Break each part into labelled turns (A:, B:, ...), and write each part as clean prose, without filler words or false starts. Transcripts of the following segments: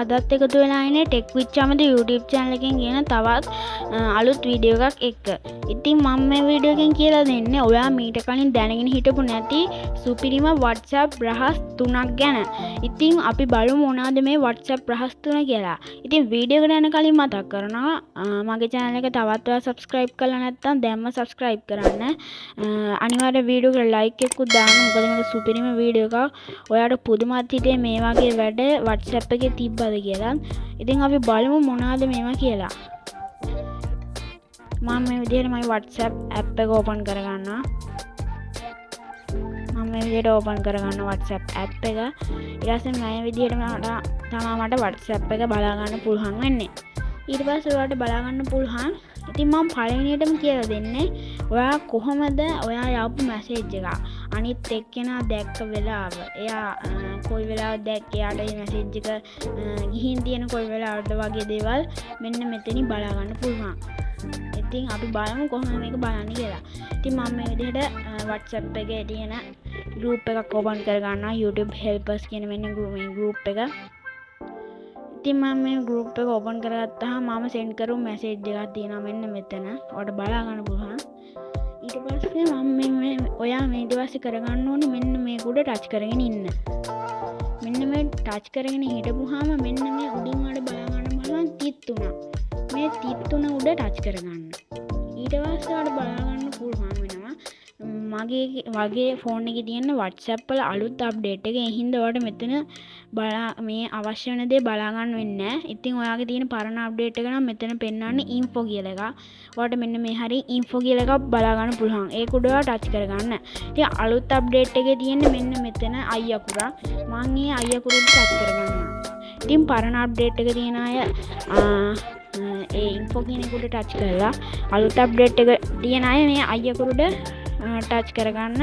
A: අදත් එකතු වෙලා ඉන්නේ ටෙක් විත් චමිදු YouTube channel එකෙන් ගෙන තවත් අලුත් වීඩියෝ එකක් එක්ක. ඉතින් මම මේ වීඩියෝ එකෙන් කියලා දෙන්නේ ඔයා මීට කලින් දැනගෙන හිටපු නැති සුපිරිම WhatsApp රහස් 3ක් ගැන. ඉතින් අපි බලමු මොනවද මේ WhatsApp රහස් 3 කියලා. ඉතින් වීඩියෝ එකට යන කලින් මතක් කරනවා මගේ channel එක තවත් ඔයා subscribe කරලා නැත්නම් දැන්ම subscribe කරන්න. අනිවාර්යෙන් වීඩියෝ එකට like එකකුත් දාන්න. මොකද මේක සුපිරිම වීඩියෝ එකක්. ඔයාට පුදුමත් හිතේ මේ වගේ වැඩ WhatsApp එකේ තිබ්බද කියලා. ඉතින් අපි බලමු මොනවද මේවා කියලා. මම මේ විදිහට මගේ WhatsApp app එක open කරගන්නවා. මම මේ විදිහට open කරගන්න WhatsApp app එක. ඊට පස්සේ මේ විදිහට මට WhatsApp එක බලා ගන්න පුළුවන් වෙන්නේ. ඊට පස්සේ ඔයාලට බලා ගන්න පුළුවන්. ඉතින් මම පළවෙනියටම කියලා දෙන්නේ ඔයා කොහොමද ඔයා යවපු මැසේජ් එක අනිත් එක්කෙනා දැක්ක වෙලාව. එයා කොයි වෙලාවද දැක්කේ, එයාට මේ මැසේජ් එක ගිහින් තියෙන කොයි වෙලාවද වගේ දේවල් මෙන්න මෙතනින් බලා ගන්න පුළුවන්. ඉතින් අපි බලමු කොහොමද මේක බලන්න කියලා. ඉතින් මම මේ විදිහට WhatsApp එකේ තියෙන group එකක් open කරගන්නවා. YouTube helpers කියන මෙන්න මේ group එක. ඉතින් මම මේ group එක open කරගත්තාම මම send කරපු message එකක් තියෙනවා මෙන්න මෙතන. ඔයාලට බලා ගන්න පුළුවන්. ඊට පස්සේ මම මේ ඔයා මේ ඊට පස්සේ කරගන්න ඕනේ මෙන්න මේක උඩ touch කරගෙන ඉන්න. මෙන්න මේ touch කරගෙන හිටපුවාම මෙන්න මේ උඩින් වල බලා ගන්න බලන්න තිත් තුනක්. මේ තිත් තුන උඩ touch කරගන්න. ඊට පස්සේ ඔයාලට බලා ගන්න පුළුවන් වෙනවා මගේ ෆෝන් එකේ තියෙන WhatsApp වල අලුත් අප්ඩේට් එක. ඒ හින්දා ඔයාලට මෙතන මේ අවශ්‍ය වෙන දේ බලා ගන්න වෙන්නේ නැහැ. ඉතින් ඔයාගේ තියෙන පරණ අප්ඩේට් එක නම් මෙතන පෙන්නන්නේ info කියලා එකක්. ඔයාලට මෙන්න මේ හරිය info කියලා එකක් බලා ගන්න පුළුවන්. ඒක උඩ ඔයා ටච් කරගන්න. ඉතින් අලුත් අප්ඩේට් එකේ තියෙන්නේ මෙන්න මෙතන i අකුර. මම මේ i අකුරට ටච් කරගන්නවා. ඉතින් පරණ අප්ඩේට් එක තියෙන අය ඒ info කියන එක උඩ ටච් කරලා අලුත් අප්ඩේට් එක තියෙන අය මේ i අකුරට ටච් කරගන්න.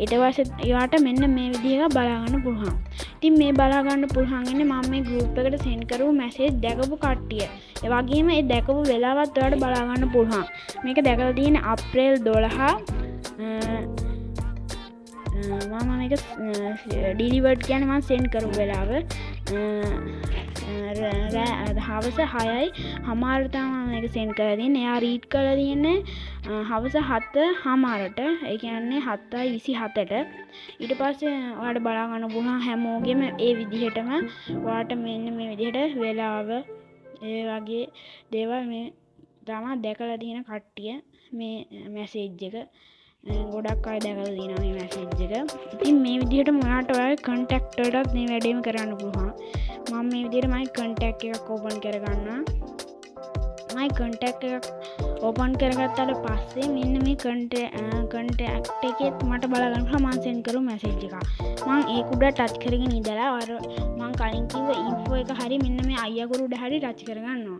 A: ඊට පස්සේ එයාට මෙන්න මේ විදිහට බලා ගන්න පුළුවන්. ඉතින් මේ බලා ගන්න පුළුවන් ඉන්නේ මම මේ group එකට send කරපු message දැකපු කට්ටිය. ඒ වගේම ඒ දැකපු වෙලාවත් ඔයාලට බලා ගන්න පුළුවන්. මේක දැකලා තියෙන්නේ අප්‍රේල් 12 මම මේක delivered කියන්නේ මම send කරපු වෙලාව හවස 6යි හමාරට තමයි මේක send කරලා තියෙන්නේ. එයා read කරලා තියෙන්නේ හවස 7:00ට. ඒ කියන්නේ 7:27ට. ඊට පස්සේ ඔයාලට බලා ගන්න පුළුවන් හැමෝගෙම ඒ විදිහටම ඔයාලට මෙන්න මේ විදිහට වෙලාව ඒ වගේ දේවල් මේ තමයි දැකලා තියෙන කට්ටිය මේ message එක ගොඩක් අය දැකලා තියෙනවා මේ message එක. ඉතින් මේ විදිහට ඔයාලට ඔයාගේ contact වලටත් මේ වැඩේම කරන්න පුළුවන්. මම මේ විදිහට මගේ contact එකක් open කරගන්නවා. මගේ contact එකක් open කරගත්තාට පස්සේ මෙන්න මේ contact එකෙත් මට බලා ගන්න පුළුවන් මම send කරපු message එක. මම ඒක උඩ touch කරගෙන ඉඳලා අර මම කලින් කිව්ව info එක හරි මෙන්න මේ i අකුර උඩ හරි touch කරගන්නවා.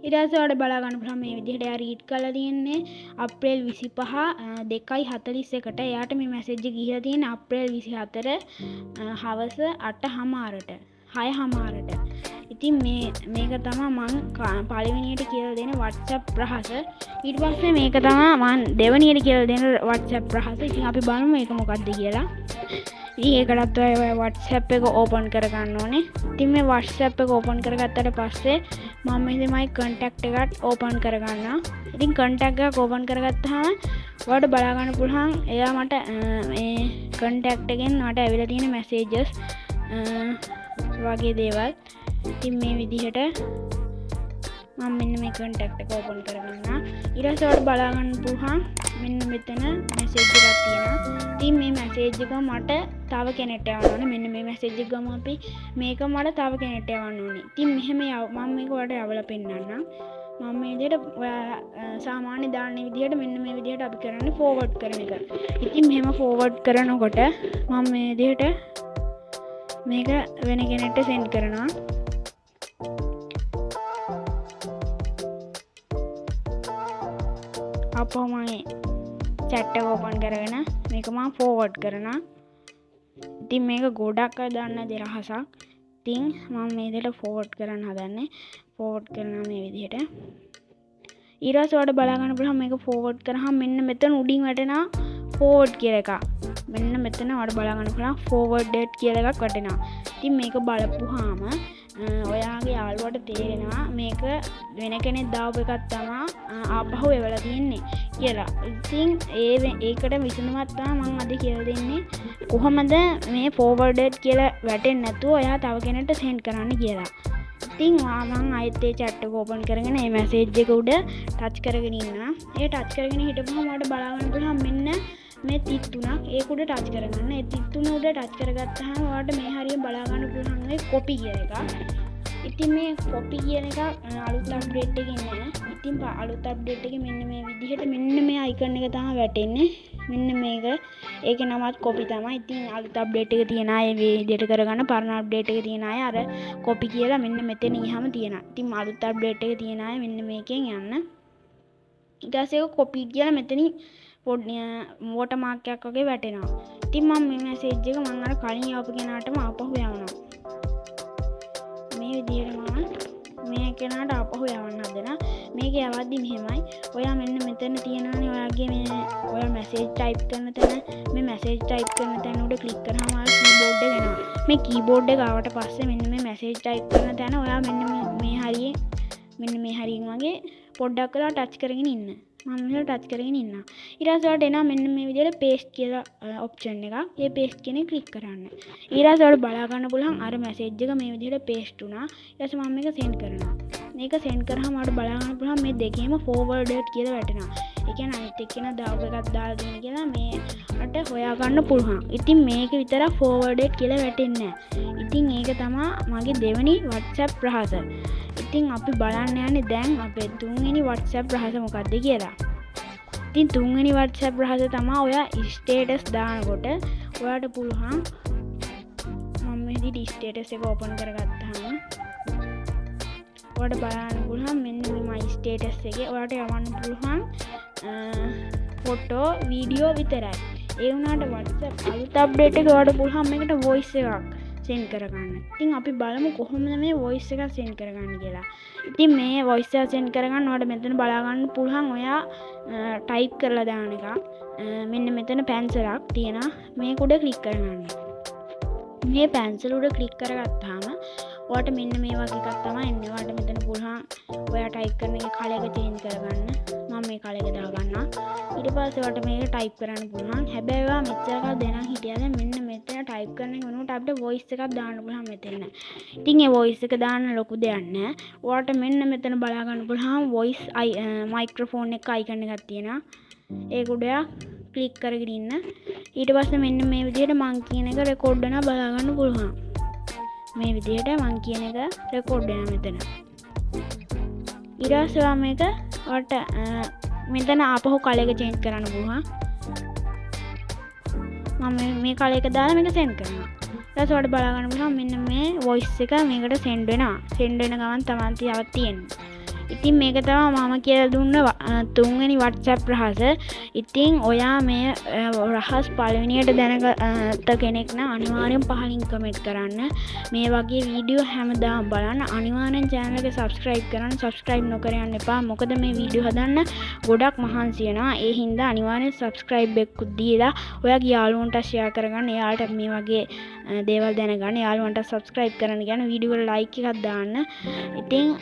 A: ඊට පස්සේ ඔයාලට බලා ගන්න පුළුවන් මේ විදිහට එයා read කරලා තියෙන්නේ අප්‍රේල් 25 2:41ට. එයාට මේ message එක ගිහිලා තියෙන්නේ අප්‍රේල් 24 හවස 8:00ට 6:00ට. ඉතින් මේක තමයි මම පළවෙනියට කියලා දෙන WhatsApp රහස. ඊට පස්සේ මේක තමයි මම දෙවෙනියට කියලා දෙන WhatsApp රහස. ඉතින් අපි බලමු මේක මොකක්ද කියලා. ඉතින් ඒකටත් ඔය WhatsApp එක open කරගන්න ඕනේ. ඉතින් මේ WhatsApp එක open කරගත්තට පස්සේ මම ඉතින් මගේ contact එකත් open කරගන්නවා. ඉතින් contact එක open කරගත්තාම ඔයාලට බලා ගන්න පුළුවන් එයා මට මේ contact එකෙන් මට ඇවිල්ලා තියෙන messages වගේ දේවල්. ඉතින් මේ විදිහට මම මෙන්න මේ contact එක open කරගන්නවා. ඊට පස්සේ ඔයාලට බලා ගන්න පුළුවන් මෙන්න මෙතන message එකක් තියෙනවා. ඉතින් මේ message එක මට තව කෙනෙක්ට යවන්න ඕනේ. මෙන්න මේ message එක ගමු අපි. මේක මට තව කෙනෙක්ට යවන්න ඕනේ. ඉතින් මෙහෙම මම මේක ඔයාලට යවලා පෙන්නන්නම්. මම මේ විදිහට ඔයා සාමාන්‍ය දාන විදිහට මෙන්න මේ විදිහට අපි කරන්නේ forward කරන එක. ඉතින් මෙහෙම forward කරනකොට මම මේ විදිහට මේක වෙන කෙනෙක්ට send කරනවා. අපෝ මම chat එක open කරගෙන මේක මම forward කරනවා. ඉතින් මේක ගොඩක් අය දන්න දෙරහසක්. ඉතින් මම මේ විදිහට forward කරන්න හදන්නේ. forward කරනවා මේ විදිහට. ඊට පස්සේ ඔයාලට බලා ගන්න පුළුවන් මේක forward කරාම මෙන්න මෙතන උඩින් වැටෙනවා forward කියලා එකක්. මෙන්න මෙතන ඔයාලට බලා ගන්න පුළුවන් forwarded කියලා එකක් වැටෙනවා. ඉතින් මේක බලපුවාම ඔයාගේ යාළුවට තේරෙනවා මේක වෙන කෙනෙක් දාපු එකක් තමා ආපහු එවලා තියෙන්නේ කියලා. ඉතින් ඒකට විසඳුමක් තමයි මම අද කියලා දෙන්නේ. කොහොමද මේ forwarded කියලා වැටෙන්නේ නැතුව ඔයා තව කෙනෙක්ට send කරන්න කියලා. ඉතින් මම ආයෙත් ඒ chat එක open කරගෙන මේ message එක උඩ touch කරගෙන ඉන්නවා. ඒ touch කරගෙන හිටපුවම මට බලා ගන්න පුළුවන් මෙන්න මේ තිත් තුනක් ඒක උඩ ටච් කරගන්න. ඒ තිත් තුන උඩ ටච් කරගත්තාම ඔයාලට මේ හරියට බලා ගන්න පුළුවන් මේ copy කියන එක. ඉතින් මේ copy කියන එක අලුත් අප්ඩේට් එකකින් නෑ. ඉතින් අලුත් අප්ඩේට් එකේ මෙන්න මේ විදිහට මෙන්න මේ icon එක තමයි වැටෙන්නේ. මෙන්න මේක. ඒකේ නමත් copy තමයි. ඉතින් අලුත් අප්ඩේට් එක තියන අය මේ විදිහට කරගන්න. පරණ අප්ඩේට් එක තියන අය අර copy කියලා මෙන්න මෙතන ගියාම තියෙනවා. ඉතින් අලුත් අප්ඩේට් එක තියන අය මෙන්න මේකෙන් යන්න. ඊට පස්සේ ඒක copy කියලා මෙතනින් වෝටර් මාක් එකක් වගේ වැටෙනවා. ඉතින් මම මේ මැසේජ් එක මම අර කලින් ආපු කෙනාටම ආපහු යවනවා. මේ විදිහට මම මේ කෙනාට ආපහු යවන්න හදනවා. මේක යවද්දි මෙහෙමයි. ඔයා මෙන්න මෙතන තියෙනවානේ ඔයාගේ මේ ඔයා මැසේජ් ටයිප් කරන තැන මේ මැසේජ් ටයිප් කරන තැන උඩ ක්ලික් කරාම ආ කීබෝඩ් එක එනවා. මේ කීබෝඩ් එක ආවට පස්සේ මෙන්න මේ මැසේජ් ටයිප් කරන තැන ඔයා මෙන්න මේ හරියේ මෙන්න මේ හරියෙන් වගේ පොඩ්ඩක් කරලා ටච් කරගෙන ඉන්න. මම මෙහෙම ටච් කරගෙන ඉන්නවා. ඊට පස්සේ ඔයාලට එනවා මෙන්න මේ විදිහට paste කියලා ඔප්ෂන් එකක්. ඒ paste කියන එක ක්ලික් කරන්න. ඊට පස්සේ ඔයාලට බලා ගන්න පුළුවන් අර මැසේජ් එක මේ විදිහට paste වුණා. ඊට පස්සේ මම මේක send කරනවා. මේක send කරාම ඔයාලට බලා ගන්න පුළුවන් මේ දෙකේම forwarded කියලා වැටෙනවා. ඒ කියන්නේ අනිත් එක්කෙනා දාපු එකක් දාලා තියෙන කියලා මේකට හොයා ගන්න පුළුවන්. ඉතින් මේක විතරක් forwarded කියලා වැටෙන්නේ නැහැ. ඉතින් ඒක තමයි මගේ දෙවෙනි WhatsApp රහස. ඉතින් අපි බලන්න යන්නේ දැන් අපේ තුන්වෙනි WhatsApp රහස මොකක්ද කියලා. ඉතින් තුන්වෙනි WhatsApp රහස තමයි ඔයා ස්ටේටස් දානකොට ඔයාට පුළුවන් මම මේ විදිහට ස්ටේටස් එක ඕපන් කරගත්තාම ඔයාට බලන්න පුළුවන් මෙන්න මේ ස්ටේටස් එකේ ඔයාට යවන්න පුළුවන් ෆොටෝ වීඩියෝ විතරයි. ඒ වුණාට WhatsApp අලුත් අප්ඩේට් එක ඔයාට පුළුවන් මේකට voice එකක් send කරගන්න. ඉතින් අපි බලමු කොහොමද මේ voice එක send කරගන්න කියලා. ඉතින් මේ voice එක send කරගන්න ඔයාලට මෙතන බලා ගන්න පුළුවන් ඔයා type කරලා දාන එක. මෙන්න මෙතන පැන්සලක් තියෙනවා. මේක උඩ click කරගන්න. මේ පැන්සල උඩ click කරගත්තාම ඔයාලට මෙන්න මේ වගේ එකක් තමයි එන්නේ. ඔයාලට මෙතන පුළුවන් ඔයා type කරන එක කලයක change කරගන්න. මම මේ කලයක දාගන්නවා. ඊට පස්සේ ඔයාලට මේක type කරන්න පුළුවන්. හැබැයි ඔයා මෙච්චරක් දෙනා හිටියද මෙන්න මෙතන type කරන එක වෙනුවට අපිට voice එකක් දාන්න පුළුවන් මෙතන. ඉතින් ඒ voice එක දාන්න ලොකු දෙයක් නෑ. ඔයාලට මෙන්න මෙතන බලා ගන්න පුළුවන් voice microphone එක icon එකක් තියෙනවා. ඒක උඩ click කරගෙන ඉන්න. ඊට පස්සේ මෙන්න මේ විදිහට මං කියන එක record වෙනවා බලා ගන්න පුළුවන්. මේ විදිහට මං කියන එක record වෙනවා මෙතන. ඊට පස්සේ මේක ඔයාලට මෙතන ආපහු කලයක change කරන්න පුළුවන්. මම මේ කලයක දාලා මේක send කරනවා. ඊට පස්සේ ඔයාලට බලා ගන්න පුළුවන් මෙන්න මේ voice එක මේකට send වෙනවා. send වෙන ගමන් තමයි තියාවක් තියෙන්නේ. ඉතින් මේක තමයි මම කියලා දුන්න තුන්වෙනි WhatsApp රහස. ඉතින් ඔයා මේ රහස් පළවෙනියට දැනගත්ත කෙනෙක් නම් අනිවාර්යෙන් පහලින් කමෙන්ට් කරන්න. මේ වගේ වීඩියෝ හැමදාම බලන්න. අනිවාර්යෙන් channel එක subscribe කරන්න. subscribe නොකර යන්න එපා. මොකද මේ වීඩියෝ හදන්න ගොඩක් මහන්සි වෙනවා. ඒ හින්දා අනිවාර්යෙන් subscribe එකකුත් දීලා ඔයාගේ යාළුවන්ට share කරගන්න. එයාලට මේ වගේ දේවල් දැනගන්න. යාළුවන්ට subscribe කරන්න කියන වීඩියෝ වල like එකක් දාන්න. ඉතින්